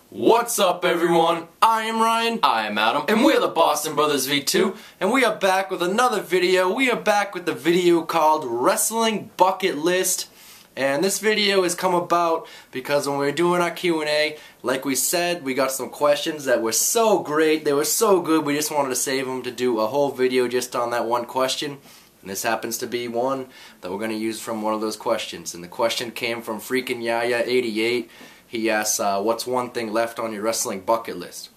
What's up, everyone? I am Ryan. I am Adam. And we're the Boston Brothers V2. And we are back with another video. We are back with the video called Wrestling Bucket List. And this video has come about because when we were doing our Q&A, like we said, we got some questions that were so great. They were so good, we just wanted to save them to do a whole video just on that one question. And this happens to be one that we're going to use from one of those questions. And the question came from freaking Yaya88. He asked, what's one thing left on your wrestling bucket list?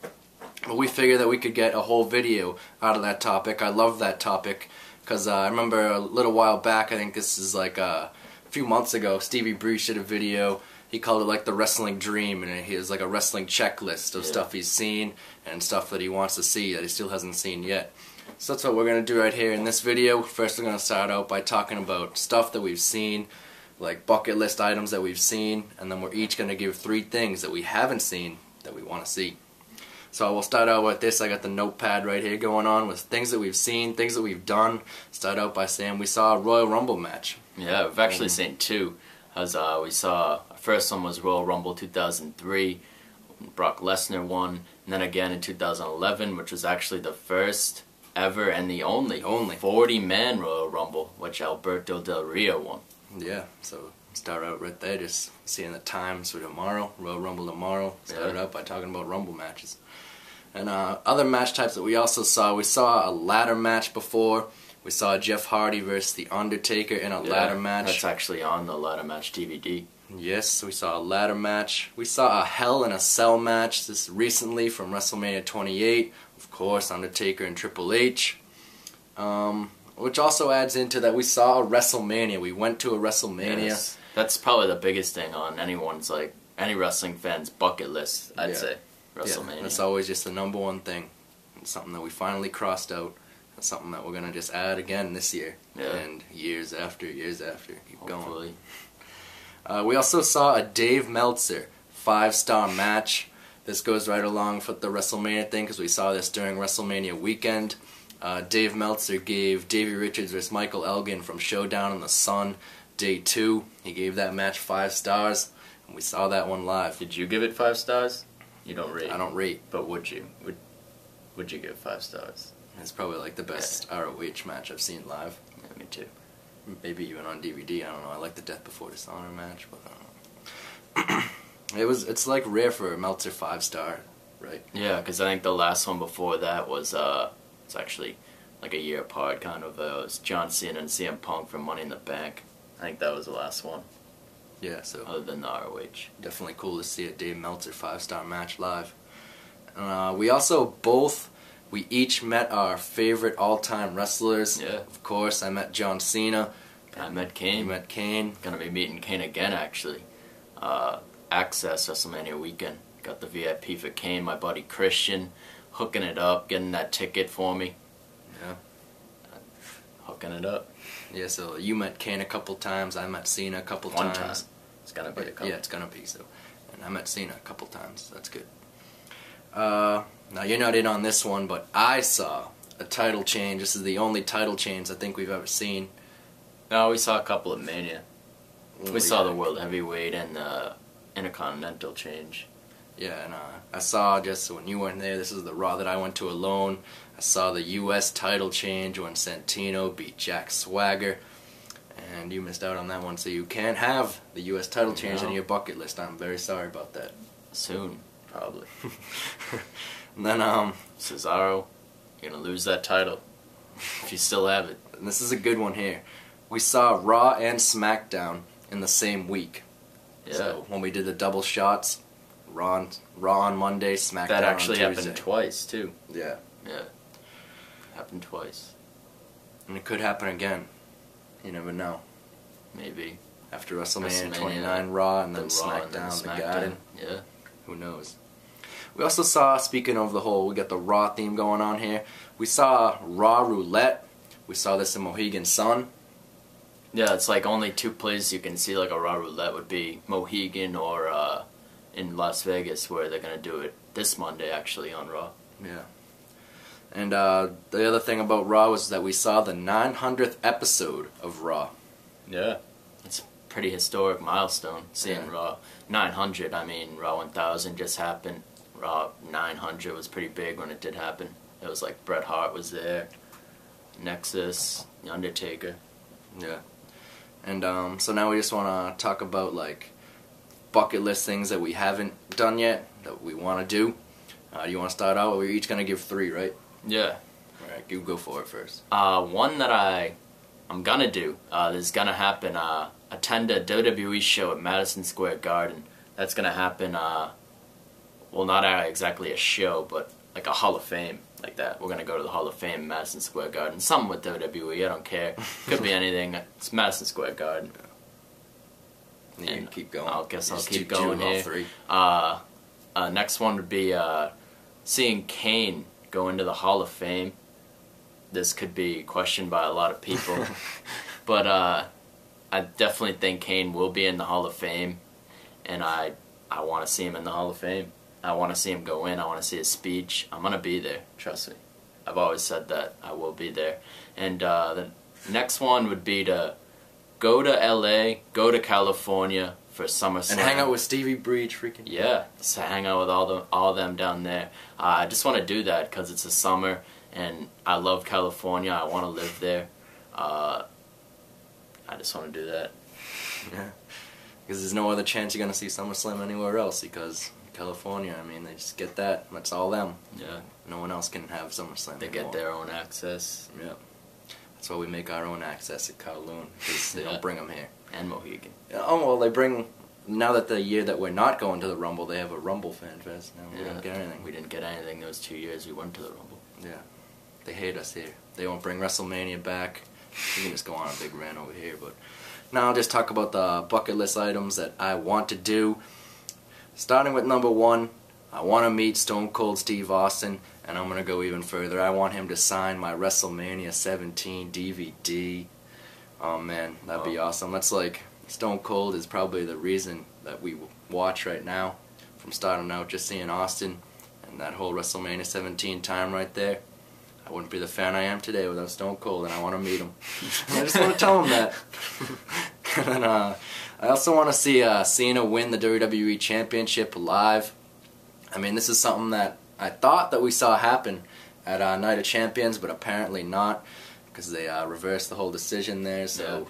Well, we figured that we could get a whole video out of that topic. I love that topic because I remember a little while back, I think this is like a few months ago, Stevie Breach did a video. He called it like the wrestling dream, and he has like a wrestling checklist of stuff he's seen and stuff that he wants to see that he still hasn't seen yet. So that's what we're going to do right here in this video. First we're going to start out by talking about stuff that we've seen, like bucket list items that we've seen, and then we're each going to give 3 things that we haven't seen that we want to see. So we'll start out with this. I got the notepad right here going on with things that we've seen, things that we've done. Start out by saying we saw a Royal Rumble match. Yeah, we've actually seen 2. As we saw, our first one was Royal Rumble 2003. Brock Lesnar won, and then again in 2011, which was actually the first ever and the only 40-man Royal Rumble, which Alberto Del Rio won. Yeah, so start out right there, just seeing the times for tomorrow, Royal Rumble tomorrow. Start out by talking about Rumble matches. And other match types that we also saw, we saw a ladder match before. We saw Jeff Hardy versus The Undertaker in a ladder match. That's actually on the ladder match DVD. Yes, we saw a ladder match. We saw a Hell in a Cell match this recently from WrestleMania 28. Of course, Undertaker and Triple H. Which also adds into that we saw a WrestleMania. We went to a WrestleMania. Yes. That's probably the biggest thing on anyone's, like, any wrestling fan's bucket list, I'd say. WrestleMania. Yeah, that's always just the #1 thing. It's something that we finally crossed out. It's something that we're going to just add again this year. Yeah. And years after. Keep Hopefully. going. We also saw a Dave Meltzer 5-star match. This goes right along with the WrestleMania thing because we saw this during WrestleMania weekend. Dave Meltzer gave Davey Richards vs. Michael Elgin from Showdown in the Sun Day 2. He gave that match 5 stars, and we saw that one live. Did you give it 5 stars? You don't rate. I don't rate. But would you? Would you give 5 stars? It's probably like the best ROH match I've seen live. Yeah, me too. Maybe even on DVD. I don't know. I like the Death Before Dishonor match, but I don't know. It's like rare for a Meltzer 5-star, right? Yeah, because I think the last one before that was it's actually like a year apart, kind of. It was John Cena and CM Punk from Money in the Bank. I think that was the last one. Yeah, so other than the ROH. Definitely cool to see a Dave Meltzer 5-star match live. We each met our favorite all-time wrestlers. Yeah. Of course, I met John Cena. I met Kane. You met Kane. Gonna be meeting Kane again, actually. Access WrestleMania weekend. Got the VIP for Kane. My buddy Christian hooking it up, getting that ticket for me. Yeah. Hooking it up. Yeah, so you met Kane a couple times. I met Cena a couple One times. time. It's gonna be a couple. Yeah, it's gonna be so. And I met Cena a couple times. That's good. Now you're not in on this one, but I saw a title change. This is the only title change I think we've ever seen. No, we saw a couple of Mania. Oh, We saw the World Heavyweight and the Intercontinental change. Yeah, and I saw, just when you weren't there, this is the Raw that I went to alone. I saw the U.S. title change when Santino beat Jack Swagger. And you missed out on that one, so you can't have the U.S. title change on your bucket list. I'm very sorry about that. Soon, probably. And then, Cesaro, you're gonna lose that title. If you still have it. And this is a good one here. We saw Raw and SmackDown in the same week. Yeah. So when we did the double shots, Raw on Monday, SmackDown That actually on Tuesday. happened twice, too. Yeah. Yeah. Happened twice. And it could happen again. You never know. Maybe. After WrestleMania 29 Raw and then Raw and SmackDown, then the Garden. Yeah. Who knows? We also saw, speaking of the whole, we got the Raw theme going on here. We saw Raw Roulette. We saw this in Mohegan Sun. Yeah, it's like only 2 places you can see like a Raw Roulette would be Mohegan or in Las Vegas, where they're going to do it this Monday, actually, on Raw. Yeah. And the other thing about Raw was that we saw the 900th episode of Raw. Yeah. It's pretty historic milestone seeing Yeah. Raw 900. I mean, Raw 1000 just happened. Raw 900 was pretty big when it did happen. It was like Bret Hart was there, Nexus, The Undertaker. Yeah. And so now we just want to talk about like bucket list things that we haven't done yet that we want to do. Do you want to start out? We're each gonna give 3, right? Yeah. All right, you go for it first. One that I'm gonna do. Is gonna happen. Attend a WWE show at Madison Square Garden. That's gonna happen. Well, not exactly a show, but like a Hall of Fame, like that. We're gonna go to the Hall of Fame, Madison Square Garden. Something with WWE. I don't care. Could be anything. It's Madison Square Garden. You can keep going. I guess I'll Just keep do going all here. 3. Next one would be seeing Kane go into the Hall of Fame. This could be questioned by a lot of people, but I definitely think Kane will be in the Hall of Fame, and I want to see him in the Hall of Fame. I want to see him go in. I want to see his speech. I'm gonna be there. Trust me. I've always said that I will be there. And the next one would be to go to LA, go to California for SummerSlam. And hang out with Stevie Breach, freaking. Yeah, just hang out with all them down there. I just want to do that because it's the summer, and I love California. I want to live there. I just want to do that. Yeah. Because there's no other chance you're gonna see SummerSlam anywhere else. Because California, I mean, they just get that. That's all them. Yeah, No one else can have SummerSlam. they anymore. get their own access. Yeah. That's why we make our own access at Kowloon. Because they Yeah. don't bring them here. And Mohegan. Oh, well, they bring... Now that the year that we're not going to the Rumble, they have a Rumble Fan Fest. Now we don't get anything. We didn't get anything those 2 years we went to the Rumble. Yeah. They hate us here. They won't bring WrestleMania back. We can just go on a big rant over here. But now I'll just talk about the bucket list items that I want to do. Starting with number 1, I want to meet Stone Cold Steve Austin. And I'm going to go even further. I want him to sign my WrestleMania 17 DVD. Oh, man. That'd be awesome. That's like... Stone Cold is probably the reason that we watch right now. From starting out just seeing Austin and that whole WrestleMania 17 time right there. I wouldn't be the fan I am today without Stone Cold, and I want to meet him. I just want to tell him that. And then, I also want to see Cena win the WWE Championship live. I mean, this is something that I thought that we saw happen at Night of Champions, but apparently not, because they reversed the whole decision there. So Yeah.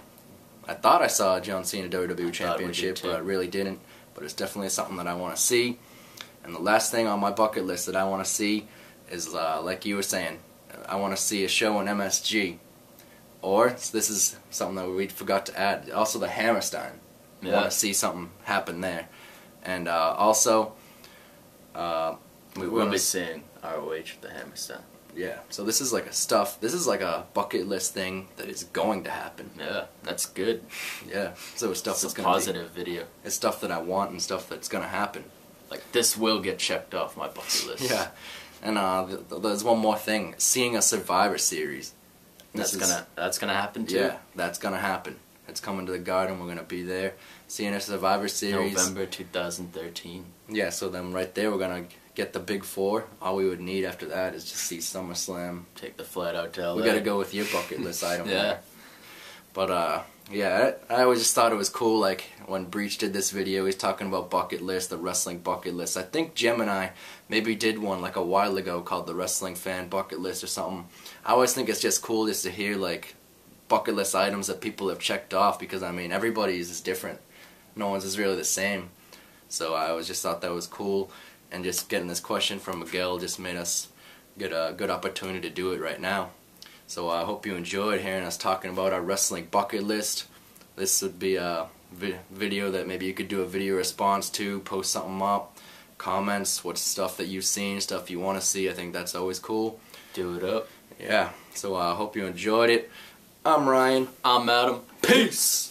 I thought I saw John Cena WWE thought we Championship, did too. but I really didn't. But it's definitely something that I want to see. And the last thing on my bucket list that I want to see is, like you were saying, I want to see a show on MSG. Or, this is something that we forgot to add, also the Hammerstein. I Yeah. want to see something happen there. And also, We're want gonna be to seeing ROH with the Hammerstein. yeah, so this is like this is like a bucket list thing that is going to happen. Yeah, that's good. Yeah, so it's stuff It's that's a going to positive video. It's stuff that I want and stuff that's going to happen. Like, this will get checked off my bucket list. Yeah, and there's one more thing. Seeing a Survivor Series. That's gonna happen too. Yeah, that's going to happen. It's coming to the Garden. We're going to be there. Seeing a Survivor Series. November 2013. Yeah, so then right there we're going to get the big 4. All we would need after that is just see SummerSlam. Take the flight out to LA. We got to go with your bucket list item. Yeah. there. But yeah, I always just thought it was cool. Like when Breach did this video, he's talking about bucket list, the wrestling bucket list. I think Gemini maybe did one like a while ago called the Wrestling Fan Bucket List or something. I always think it's just cool just to hear like bucket list items that people have checked off, because I mean everybody's is different. No one's is really the same. So I always just thought that was cool, and just getting this question from Miguel just made us get a good opportunity to do it right now. So I hope you enjoyed hearing us talking about our wrestling bucket list. This would be a video that maybe you could do a video response to, post something up, comments, what stuff that you've seen, stuff you want to see. I think that's always cool. Do it up. Yeah, so I hope you enjoyed it. I'm Ryan. I'm Adam. Peace!